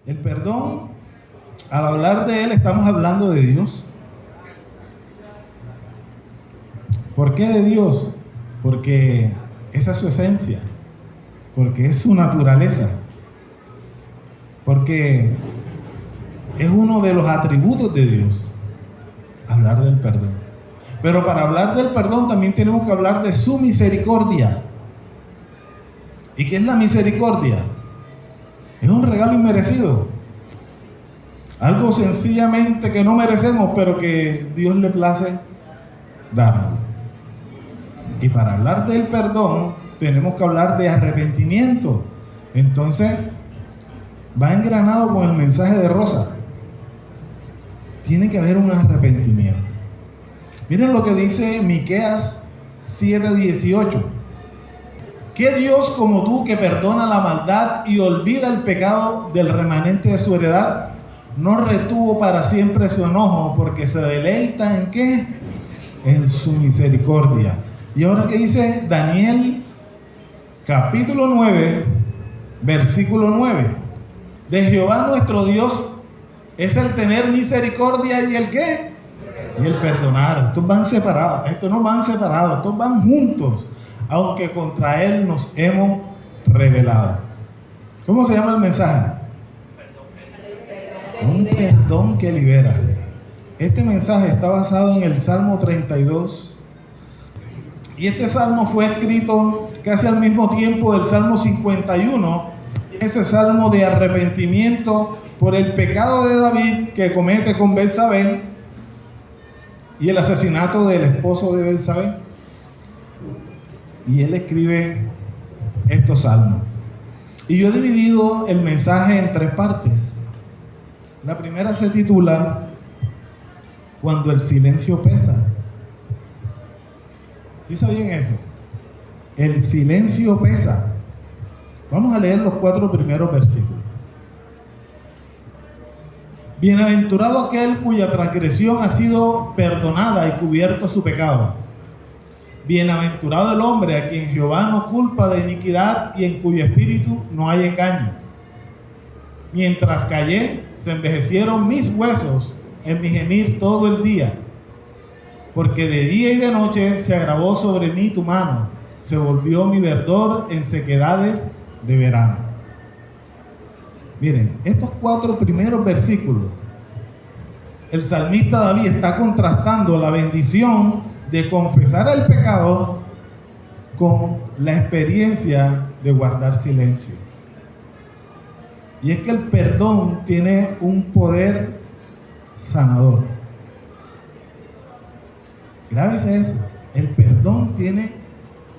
El perdón, al hablar de él, estamos hablando de Dios. ¿Por qué de Dios? Porque esa es su esencia, porque es su naturaleza, porque es uno de los atributos de Dios, hablar del perdón. Pero para hablar del perdón también tenemos que hablar de su misericordia. ¿Y qué es la misericordia? Es un regalo inmerecido. Algo sencillamente que no merecemos, pero que Dios le place darnos. Y para hablar del perdón, tenemos que hablar de arrepentimiento. Entonces, va engranado con el mensaje de Rosa. Tiene que haber un arrepentimiento. Miren lo que dice Miqueas 7:18. ¿Qué Dios como tú que perdona la maldad y olvida el pecado del remanente de su heredad, no retuvo para siempre su enojo, porque se deleita ¿en qué? En su misericordia? Y ahora que dice Daniel capítulo 9, versículo 9. De Jehová nuestro Dios es el tener misericordia y el ¿qué? Y el perdonar. Estos van separados, estos no van separados, estos van juntos, aunque contra él nos hemos rebelado. ¿Cómo se llama el mensaje? Un perdón que libera. Este mensaje está basado en el Salmo 32. Y este salmo fue escrito casi al mismo tiempo del Salmo 51. Ese salmo de arrepentimiento por el pecado de David que comete con Betsabé y el asesinato del esposo de Betsabé. Y él escribe estos salmos. Y yo he dividido el mensaje en tres partes. La primera se titula Cuando el silencio pesa. ¿Sí sabían eso? El silencio pesa. Vamos a leer los 4 primeros versículos. Bienaventurado aquel cuya transgresión ha sido perdonada y cubierto su pecado. Bienaventurado el hombre a quien Jehová no culpa de iniquidad y en cuyo espíritu no hay engaño. Mientras callé, se envejecieron mis huesos en mi gemir todo el día, porque de día y de noche se agravó sobre mí tu mano, se volvió mi verdor en sequedades de verano. Miren, estos 4 primeros versículos, el salmista David está contrastando la bendición de confesar el pecado con la experiencia de guardar silencio. Y es que el perdón tiene un poder sanador. Grábese eso. El perdón tiene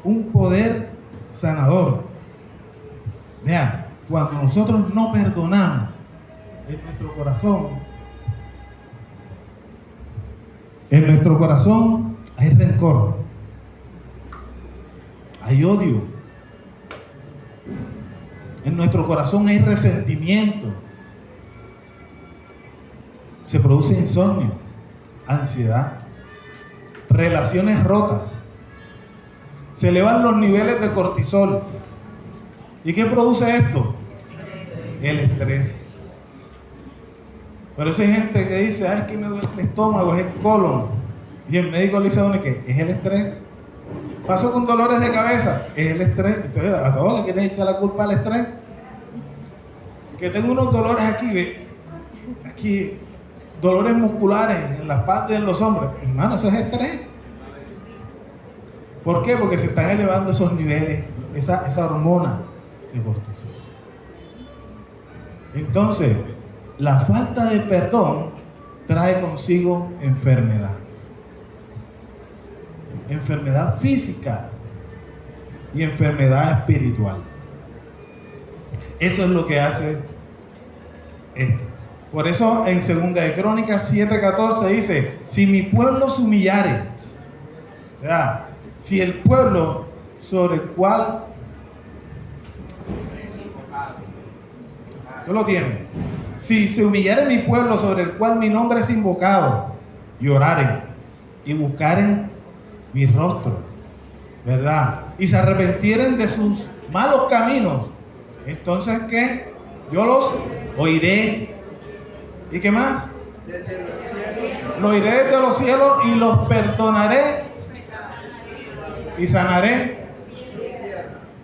un poder sanador. Vean, cuando nosotros no perdonamos, en nuestro corazón hay rencor, hay odio. En nuestro corazón hay resentimiento. Se produce insomnio, ansiedad, relaciones rotas. Se elevan los niveles de cortisol. ¿Y qué produce esto? El estrés. Por eso hay gente que dice, es que me duele el estómago, es el colon. Y el médico le dice a uno que es el estrés. Paso con dolores de cabeza, es el estrés. Entonces, a todos le quieren echar la culpa al estrés. Que tengo unos dolores aquí, ¿ve? Aquí, dolores musculares en las partes de los hombros. Hermano, eso es estrés. ¿Por qué? Porque se están elevando esos niveles, esa hormona de cortisol. Entonces, la falta de perdón trae consigo enfermedad. Enfermedad física y enfermedad espiritual. Eso es lo que hace esto. Por eso en 2 de Crónicas 7:14 dice, si mi pueblo se humillare, ¿verdad? Si el pueblo sobre el cual tú lo tienes, si se humillare mi pueblo sobre el cual mi nombre es invocado, y oraren y buscaren mi rostro, ¿verdad? Y se arrepintieren de sus malos caminos, entonces ¿qué? Yo los oiré. ¿Y qué más? Lo oiré desde los cielos y los perdonaré y sanaré.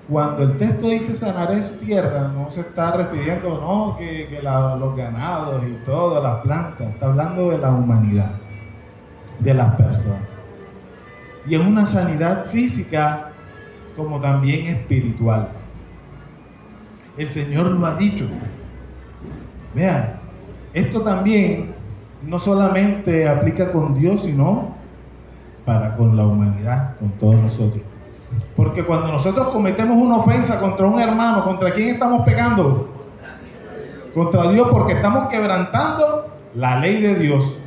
Cuando el texto dice sanaré su tierra, no se está refiriendo que los ganados y todas las plantas. Está hablando de la humanidad, de las personas. Y es una sanidad física como también espiritual. El Señor lo ha dicho. Vean, esto también no solamente aplica con Dios, sino para con la humanidad, con todos nosotros. Porque cuando nosotros cometemos una ofensa contra un hermano, ¿contra quién estamos pecando? Contra Dios, porque estamos quebrantando la ley de Dios.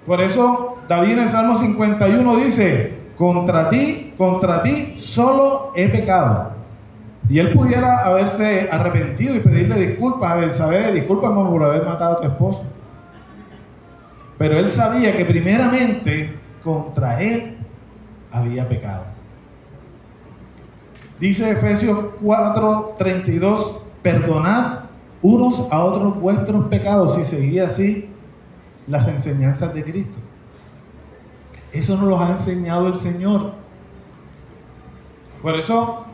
Por eso David en el Salmo 51 dice: contra ti solo he pecado. Y él pudiera haberse arrepentido y pedirle disculpas a Betsabé: discúlpame por haber matado a tu esposo. Pero él sabía que primeramente contra él había pecado. Dice Efesios 4:32: perdonad unos a otros vuestros pecados, y seguía así las enseñanzas de Cristo. Eso nos lo ha enseñado el Señor. Por eso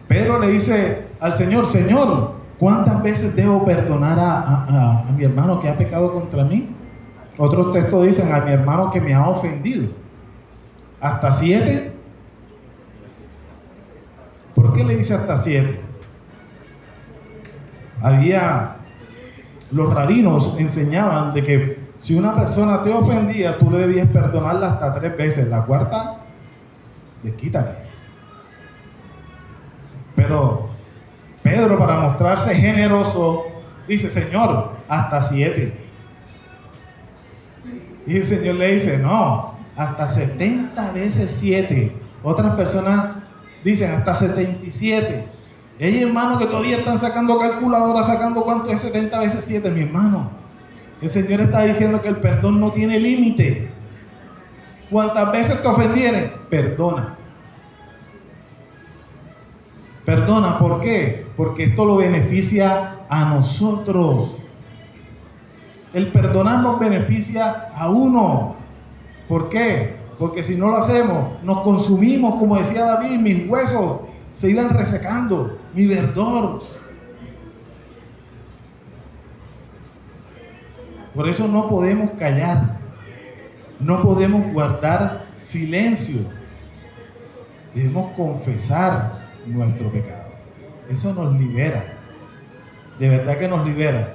Pedro le dice al Señor: Señor, ¿cuántas veces debo perdonar a mi hermano que ha pecado contra mí? Otros textos dicen: a mi hermano que me ha ofendido. ¿Hasta 7? ¿Por qué le dice hasta 7? Los rabinos enseñaban de que si una persona te ofendía, tú le debías perdonarla hasta 3 veces. La cuarta, desquítate. Pero Pedro, para mostrarse generoso, dice: Señor, hasta 7. Y el Señor le dice: no, hasta 70 veces 7. Otras personas dicen hasta 77. Hay hermanos que todavía están sacando calculadora, sacando cuánto es 70 veces 7, mi hermano. El Señor está diciendo que el perdón no tiene límite. Cuantas veces te ofendieren, perdona. Perdona, ¿por qué? Porque esto lo beneficia a nosotros. El perdonar nos beneficia a uno. ¿Por qué? Porque si no lo hacemos, nos consumimos, como decía David: mis huesos se iban resecando, mi verdor. Por eso no podemos callar, no podemos guardar silencio. Debemos confesar nuestro pecado. Eso nos libera, de verdad que nos libera.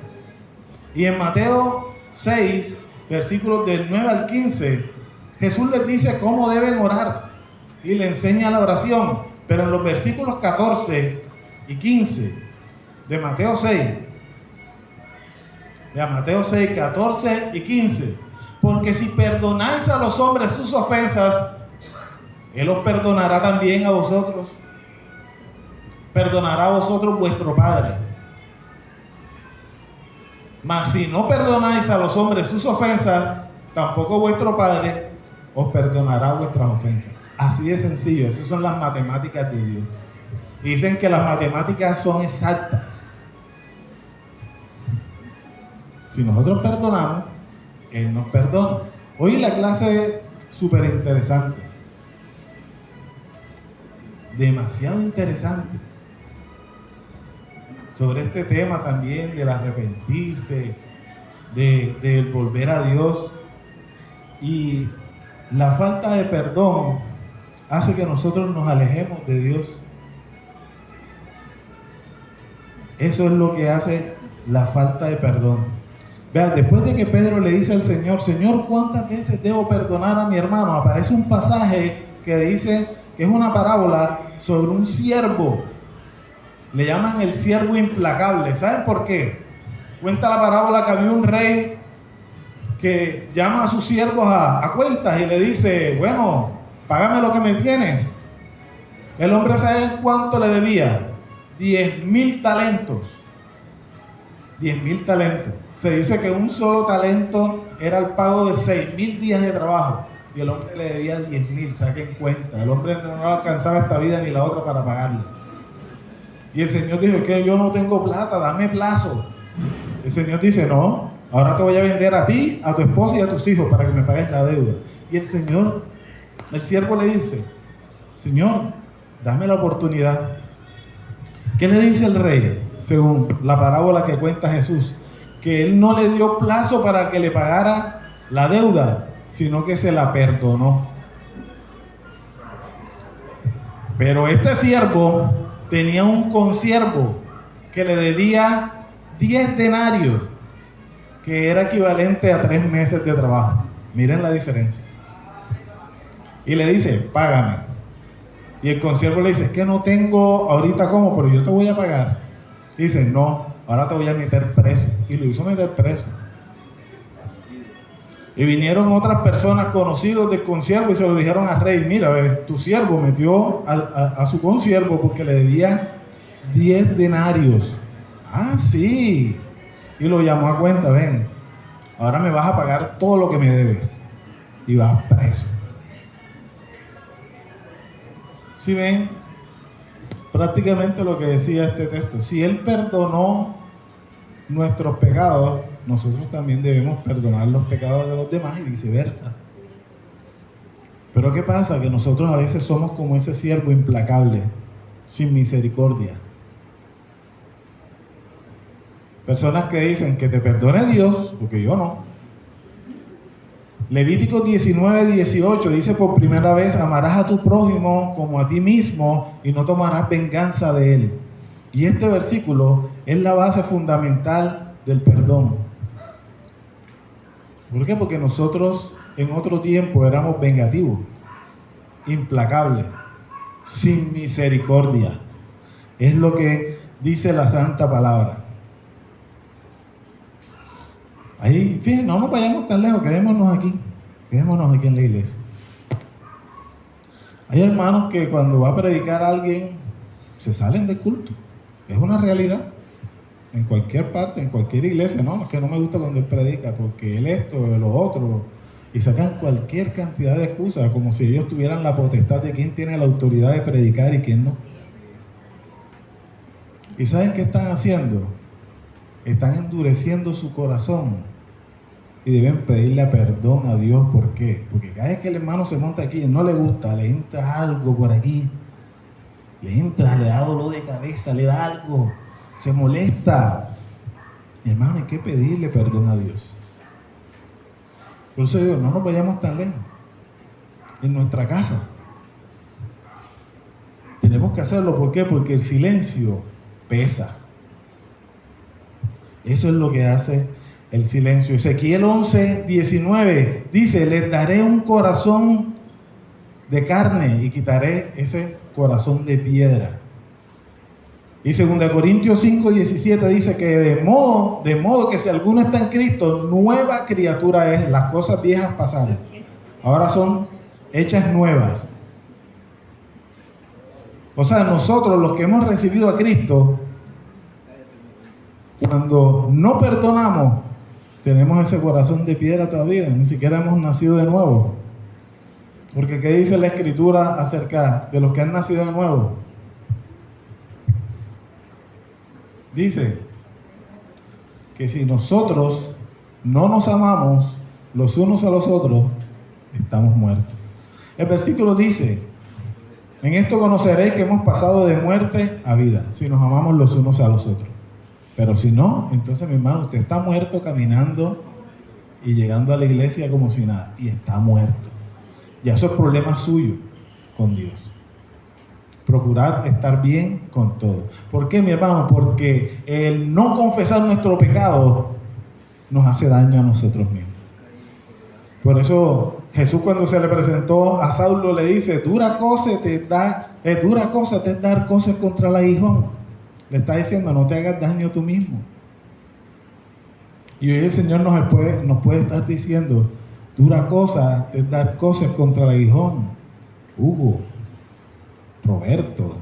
Y en Mateo 6, versículos del 9 al 15, Jesús les dice cómo deben orar y le enseña la oración. Pero en los versículos 14 y 15 de Mateo 6, 14 y 15: porque si perdonáis a los hombres sus ofensas, Él os perdonará también a vosotros. Perdonará a vosotros vuestro Padre. Mas si no perdonáis a los hombres sus ofensas, tampoco vuestro Padre os perdonará vuestras ofensas. Así de sencillo. Esas son las matemáticas de Dios. Y dicen que las matemáticas son exactas. Si nosotros perdonamos, Él nos perdona. Hoy la clase súper interesante. Demasiado interesante. Sobre este tema también del arrepentirse, del volver a Dios. Y la falta de perdón hace que nosotros nos alejemos de Dios. Eso es lo que hace la falta de perdón. Vean, después de que Pedro le dice al Señor: Señor, ¿cuántas veces debo perdonar a mi hermano?, aparece un pasaje que dice que es una parábola sobre un siervo. Le llaman el siervo implacable. ¿Saben por qué? Cuenta la parábola que había un rey que llama a sus siervos a cuentas y le dice: bueno, págame lo que me tienes. El hombre, ¿sabe cuánto le debía? 10,000 talentos. 10,000 talentos. Se dice que un solo talento era el pago de 6,000 días de trabajo. Y el hombre le debía 10,000, saquen cuenta. El hombre no alcanzaba esta vida ni la otra para pagarle. Y el Señor dijo, que yo no tengo plata, dame plazo. El Señor dice, no, ahora te voy a vender a ti, a tu esposa y a tus hijos para que me pagues la deuda. Y el siervo le dice, Señor, dame la oportunidad. ¿Qué le dice el rey? Según la parábola que cuenta Jesús, que él no le dio plazo para que le pagara la deuda, sino que se la perdonó. Pero este siervo tenía un consiervo que le debía 10 denarios, que era equivalente a 3 meses de trabajo. Miren la diferencia. Y le dice, págame. Y el consiervo le dice, es que no tengo ahorita cómo, pero yo te voy a pagar. Y dice, no, ahora te voy a meter preso. Y lo hizo meter preso. Y vinieron otras personas conocidos del consiervo y se lo dijeron al rey, mira, tu siervo metió a su consiervo porque le debía 10 denarios. Ah, sí. Y lo llamó a cuenta, ven, ahora me vas a pagar todo lo que me debes. Y vas preso. ¿Sí ven? Prácticamente lo que decía este texto. Si Él perdonó nuestros pecados, nosotros también debemos perdonar los pecados de los demás y viceversa. Pero ¿qué pasa? Que nosotros a veces somos como ese siervo implacable, sin misericordia. Personas que dicen que te perdone Dios, porque yo no. Levítico 19:18 dice, por primera vez amarás a tu prójimo como a ti mismo y no tomarás venganza de él. Y este versículo es la base fundamental del perdón. ¿Por qué? Porque nosotros en otro tiempo éramos vengativos, implacables, sin misericordia. Es lo que dice la santa palabra. Ahí, fíjense, no nos vayamos tan lejos, quedémonos aquí en la iglesia. Hay hermanos que cuando va a predicar a alguien se salen del culto. Es una realidad. En cualquier parte, en cualquier iglesia, no, es que no me gusta cuando él predica, porque él esto, lo otro, y sacan cualquier cantidad de excusas, como si ellos tuvieran la potestad de quién tiene la autoridad de predicar y quién no. ¿Y saben qué están haciendo? Están endureciendo su corazón y deben pedirle perdón a Dios. ¿Por qué? Porque cada vez que el hermano se monta aquí y no le gusta, le entra algo por aquí, le da dolor de cabeza, le da algo, se molesta. Mi hermano, hay que pedirle perdón a Dios. Por eso digo, no nos vayamos tan lejos. En nuestra casa tenemos que hacerlo. ¿Por qué? Porque el silencio pesa. Eso es lo que hace el silencio. Ezequiel 11:19 dice, les daré un corazón de carne y quitaré ese corazón de piedra. Y 2 Corintios 5:17 dice que de modo que si alguno está en Cristo, nueva criatura es. Las cosas viejas pasaron, ahora son hechas nuevas. O sea, nosotros los que hemos recibido a Cristo, cuando no perdonamos, tenemos ese corazón de piedra todavía, ni siquiera hemos nacido de nuevo. Porque ¿qué dice la Escritura acerca de los que han nacido de nuevo? Dice que si nosotros no nos amamos los unos a los otros, estamos muertos. El versículo dice, en esto conoceréis que hemos pasado de muerte a vida, si nos amamos los unos a los otros. Pero si no, entonces mi hermano, usted está muerto caminando y llegando a la iglesia como si nada, y está muerto. Ya eso es problema suyo con Dios. Procurad estar bien con todo. ¿Por qué, mi hermano? Porque el no confesar nuestro pecado nos hace daño a nosotros mismos. Por eso Jesús, cuando se le presentó a Saulo, le dice, dura cosa te es dar cosas contra el aguijón. Le está diciendo, no te hagas daño tú mismo. Y hoy el Señor nos puede estar diciendo, dura cosa es dar cosas contra el aguijón. Hugo, Roberto.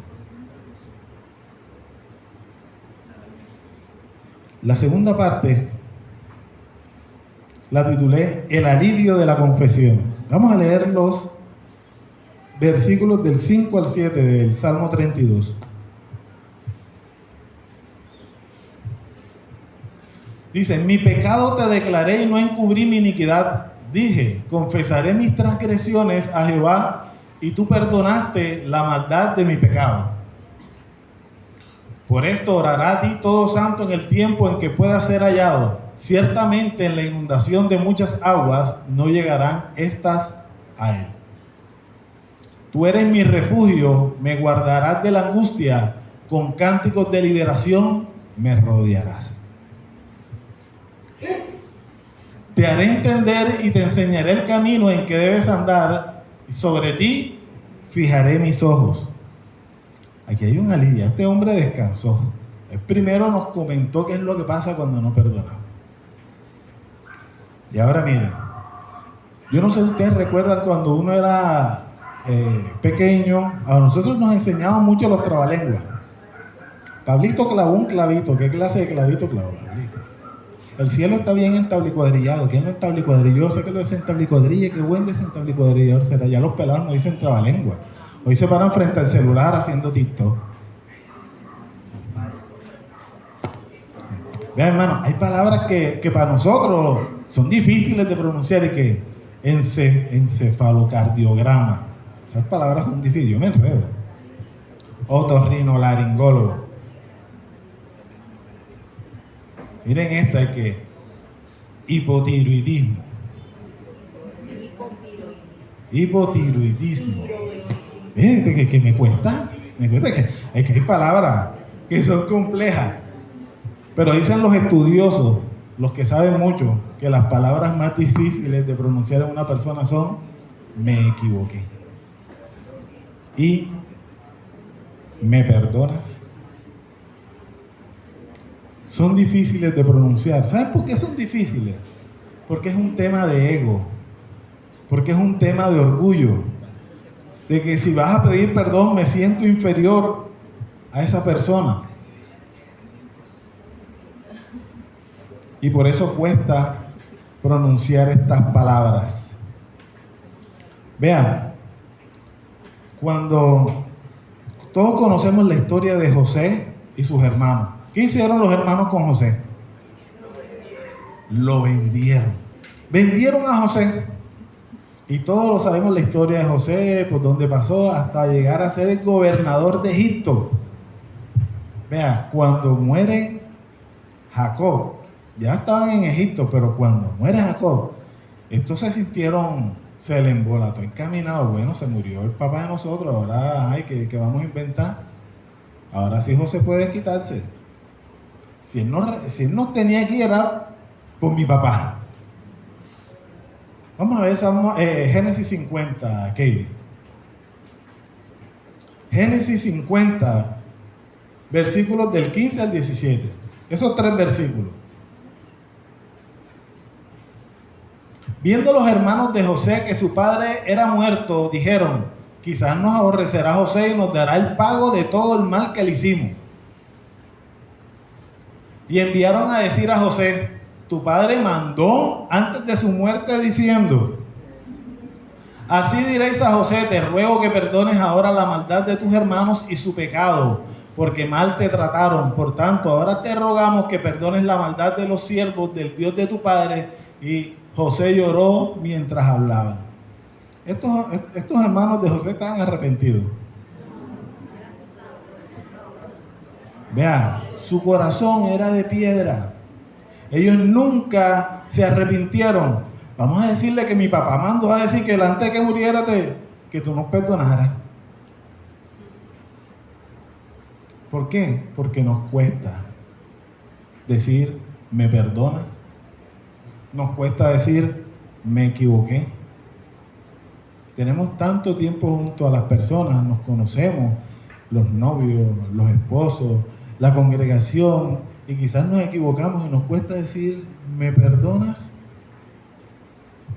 La segunda parte la titulé El alivio de la confesión. Vamos a leer los versículos del 5 al 7 del Salmo 32. Dice, mi pecado te declaré y no encubrí mi iniquidad. Dije, confesaré mis transgresiones a Jehová y tú perdonaste la maldad de mi pecado. Por esto orará a ti todo santo en el tiempo en que pueda ser hallado. Ciertamente en la inundación de muchas aguas no llegarán estas a él. Tú eres mi refugio, me guardarás de la angustia, con cánticos de liberación me rodearás. Te haré entender y te enseñaré el camino en que debes andar, y sobre ti fijaré mis ojos. Aquí hay un alivio. Este hombre descansó. Él primero nos comentó qué es lo que pasa cuando no perdonamos. Y ahora miren, yo no sé si ustedes recuerdan cuando uno era pequeño, a nosotros nos enseñaban mucho los trabalenguas. Pablito clavó un clavito. ¿Qué clase de clavito clavó, Pablito? El cielo está bien entablicuadrillado. ¿Quién no entablicuadrilló? Yo sé que lo desentablicuadrilla. Qué buen desentablicuadrillador será. Ya los pelados no dicen trabalengua. Hoy se paran frente al celular haciendo TikTok. Vean, hermano, hay palabras que para nosotros son difíciles de pronunciar y que encefalocardiograma. Esas palabras son difíciles. Yo me enredo. Otorrinolaringólogo. Miren esta, es que hipotiroidismo. Hipotiroidismo. Que me cuesta que hay palabras que son complejas. Pero dicen los estudiosos, los que saben mucho, que las palabras más difíciles de pronunciar en una persona son me equivoqué. Y ¿me perdonas? Son difíciles de pronunciar. ¿Sabes por qué son difíciles? Porque es un tema de ego. Porque es un tema de orgullo. De que si vas a pedir perdón me siento inferior a esa persona. Y por eso cuesta pronunciar estas palabras. Vean, cuando todos conocemos la historia de José y sus hermanos. ¿Qué hicieron los hermanos con José? Lo vendieron. Vendieron a José. Y todos lo sabemos la historia de José, por donde pasó hasta llegar a ser el gobernador de Egipto. Vea, cuando muere Jacob, ya estaban en Egipto, pero cuando muere Jacob, estos se le embolató encaminado. Bueno, se murió el papá de nosotros, ahora, ¿qué vamos a inventar? Ahora sí José puede quitarse. Si él nos tenía aquí era por mi papá. Vamos a ver Génesis 50, Kevin. Génesis 50, versículos del 15 al 17. Esos 3 versículos. Viendo los hermanos de José que su padre era muerto, dijeron, quizás nos aborrecerá José y nos dará el pago de todo el mal que le hicimos. Y enviaron a decir a José, tu padre mandó antes de su muerte diciendo, así diréis a José, te ruego que perdones ahora la maldad de tus hermanos y su pecado, porque mal te trataron. Por tanto, ahora te rogamos que perdones la maldad de los siervos del Dios de tu padre. Y José lloró mientras hablaban. Estos hermanos de José estaban arrepentidos. Vean, su corazón era de piedra. Ellos nunca se arrepintieron. Vamos a decirle que mi papá mandó a decir que antes de que muriera que tú nos perdonaras. ¿Por qué? Porque nos cuesta decir me perdona. Nos cuesta decir me equivoqué. Tenemos tanto tiempo junto a las personas, nos conocemos, los novios, los esposos, la congregación, y quizás nos equivocamos y nos cuesta decir ¿me perdonas?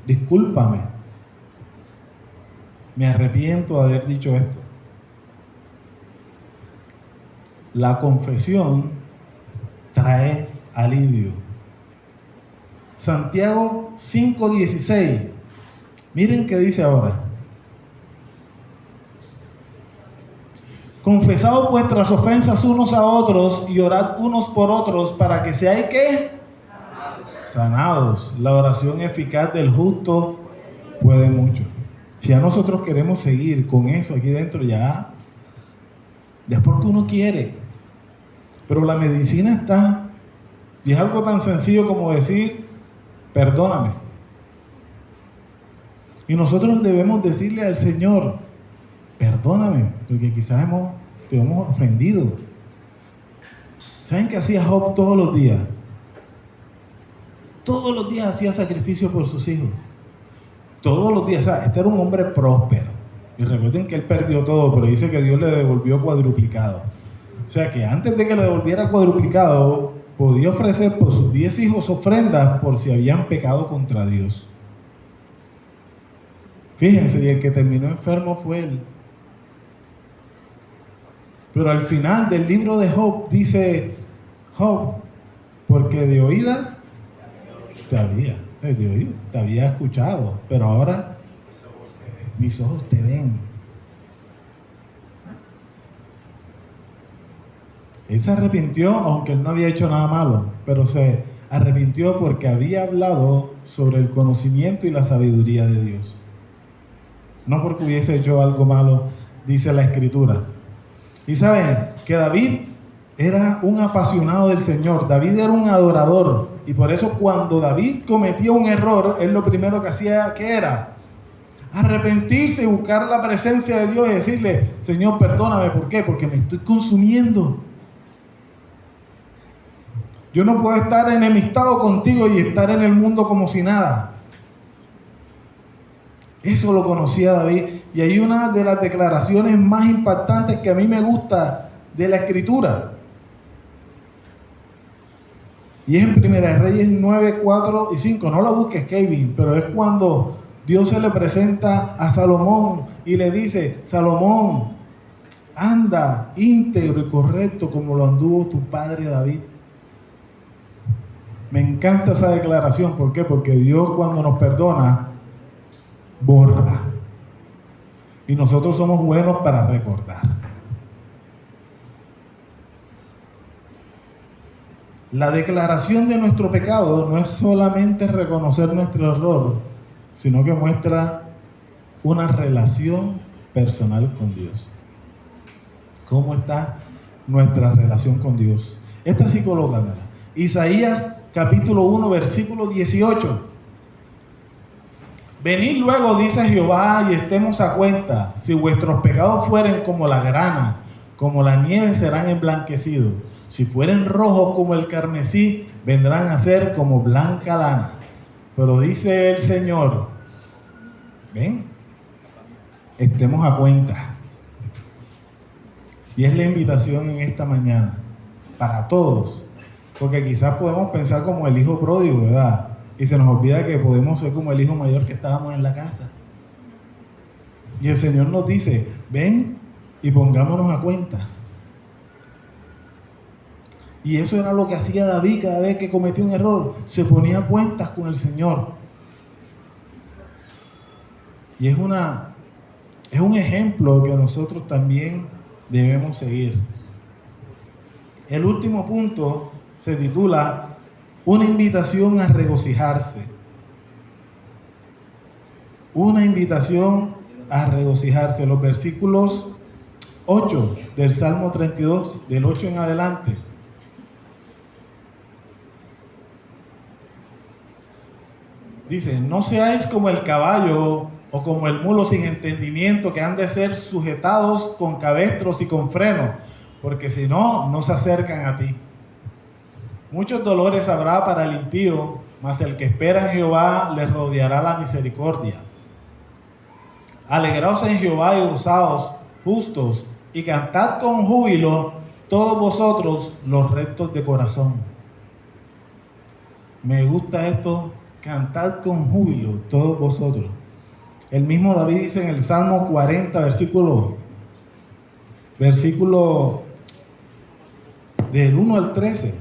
Discúlpame. Me arrepiento de haber dicho esto. La confesión trae alivio. Santiago 5:16. Miren qué dice ahora. Confesaos vuestras ofensas unos a otros y orad unos por otros para que seáis ¿qué? sanados. La oración eficaz del justo puede mucho. Si ya nosotros queremos seguir con eso aquí dentro, ya es porque uno quiere. Pero la medicina está, y es algo tan sencillo como decir, perdóname. Y nosotros debemos decirle al Señor, perdóname, porque quizás te hemos ofendido. ¿Saben qué hacía Job todos los días? Todos los días hacía sacrificio por sus hijos. Todos los días. O sea, este era un hombre próspero. Y recuerden que él perdió todo, pero dice que Dios le devolvió cuadruplicado. O sea que antes de que le devolviera cuadruplicado, podía ofrecer por sus 10 hijos ofrendas por si habían pecado contra Dios. Fíjense, y el que terminó enfermo fue él. Pero al final del libro de Job dice, Job, porque de oídas te había escuchado, pero ahora mis ojos te ven. Él se arrepintió, aunque él no había hecho nada malo, pero se arrepintió porque había hablado sobre el conocimiento y la sabiduría de Dios. No porque hubiese hecho algo malo, dice la Escritura. Y saben que David era un apasionado del Señor. David era un adorador. Y por eso cuando David cometía un error, él lo primero que hacía, ¿qué era? Arrepentirse y buscar la presencia de Dios y decirle, Señor, perdóname. ¿Por qué? Porque me estoy consumiendo. Yo no puedo estar enemistado contigo y estar en el mundo como si nada. Eso lo conocía David. Y hay una de las declaraciones más impactantes que a mí me gusta de la Escritura. Y es en 1 Reyes 9, 4 y 5. No la busques, Kevin, pero es cuando Dios se le presenta a Salomón y le dice, Salomón, anda íntegro y correcto como lo anduvo tu padre David. Me encanta esa declaración. ¿Por qué? Porque Dios cuando nos perdona, borra. Y nosotros somos buenos para recordar. La declaración de nuestro pecado no es solamente reconocer nuestro error, sino que muestra una relación personal con Dios. ¿Cómo está nuestra relación con Dios? Esta sí colócamela. Isaías capítulo 1, versículo 18. Venid luego, dice Jehová, y estemos a cuenta. Si vuestros pecados fueren como la grana, como la nieve serán emblanquecidos. Si fueren rojos como el carmesí, vendrán a ser como blanca lana. Pero dice el Señor, ven, estemos a cuenta. Y es la invitación en esta mañana, para todos. Porque quizás podemos pensar como el hijo pródigo, ¿verdad? Y se nos olvida que podemos ser como el hijo mayor que estábamos en la casa. Y el Señor nos dice, ven y pongámonos a cuenta. Y eso era lo que hacía David cada vez que cometía un error. Se ponía a cuentas con el Señor. Y es un ejemplo que nosotros también debemos seguir. El último punto se titula una invitación a regocijarse. Una invitación a regocijarse. Los versículos 8 del Salmo 32, del 8 en adelante. Dice, no seáis como el caballo o como el mulo sin entendimiento, que han de ser sujetados con cabestros y con freno, porque si no, no se acercan a ti. Muchos dolores habrá para el impío, mas el que espera en Jehová le rodeará la misericordia. Alegraos en Jehová y gozaos, justos, y cantad con júbilo todos vosotros los rectos de corazón. Me gusta esto, cantad con júbilo todos vosotros. El mismo David dice en el Salmo 40, versículo del 1 al 13,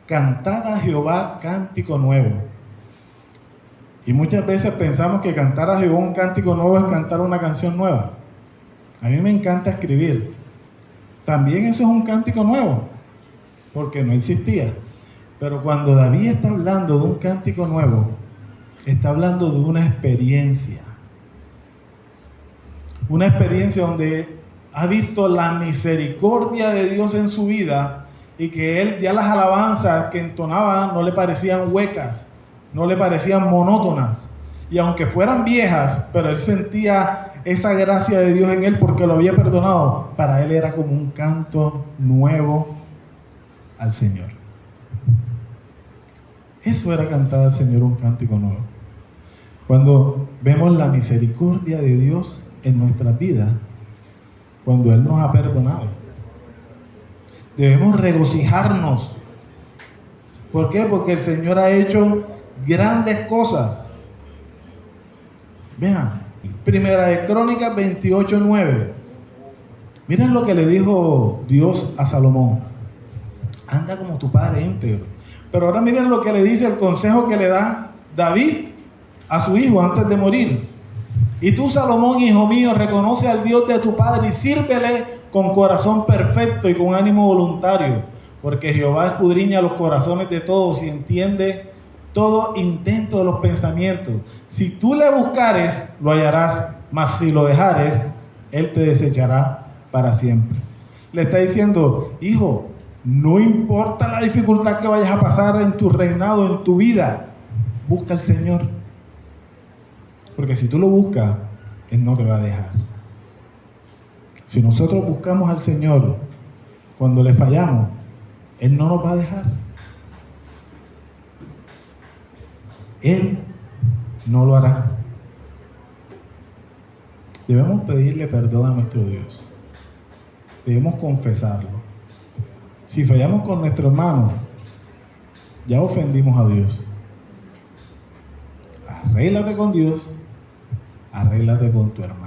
cantad a Jehová cántico nuevo. Y muchas veces pensamos que cantar a Jehová un cántico nuevo es cantar una canción nueva. A mí me encanta escribir. También eso es un cántico nuevo, porque no existía. Pero cuando David está hablando de un cántico nuevo, está hablando de una experiencia. Una experiencia donde ha visto la misericordia de Dios en su vida y que él ya las alabanzas que entonaba no le parecían huecas, no le parecían monótonas. Y aunque fueran viejas, pero él sentía esa gracia de Dios en él porque lo había perdonado. Para él era como un canto nuevo al Señor. Eso era cantar al Señor un cántico nuevo. Cuando vemos la misericordia de Dios en nuestras vidas, cuando Él nos ha perdonado, debemos regocijarnos. ¿Por qué? Porque el Señor ha hecho grandes cosas. Vean, Primera de Crónicas 28:9. Miren lo que le dijo Dios a Salomón: anda como tu padre íntegro. Pero ahora miren lo que le dice, el consejo que le da David a su hijo antes de morir. Y tú, Salomón, hijo mío, reconoce al Dios de tu padre y sírvele con corazón perfecto y con ánimo voluntario, porque Jehová escudriña los corazones de todos y entiende todo intento de los pensamientos. Si tú le buscares, lo hallarás, mas si lo dejares, Él te desechará para siempre. Le está diciendo: hijo, no importa la dificultad que vayas a pasar en tu reinado, en tu vida, busca al Señor. Porque si tú lo buscas, Él no te va a dejar. Si nosotros buscamos al Señor, cuando le fallamos, Él no nos va a dejar. Él no lo hará. Debemos pedirle perdón a nuestro Dios. Debemos confesarlo. Si fallamos con nuestro hermano, ya ofendimos a Dios. Arréglate con Dios, arréglate con tu hermano.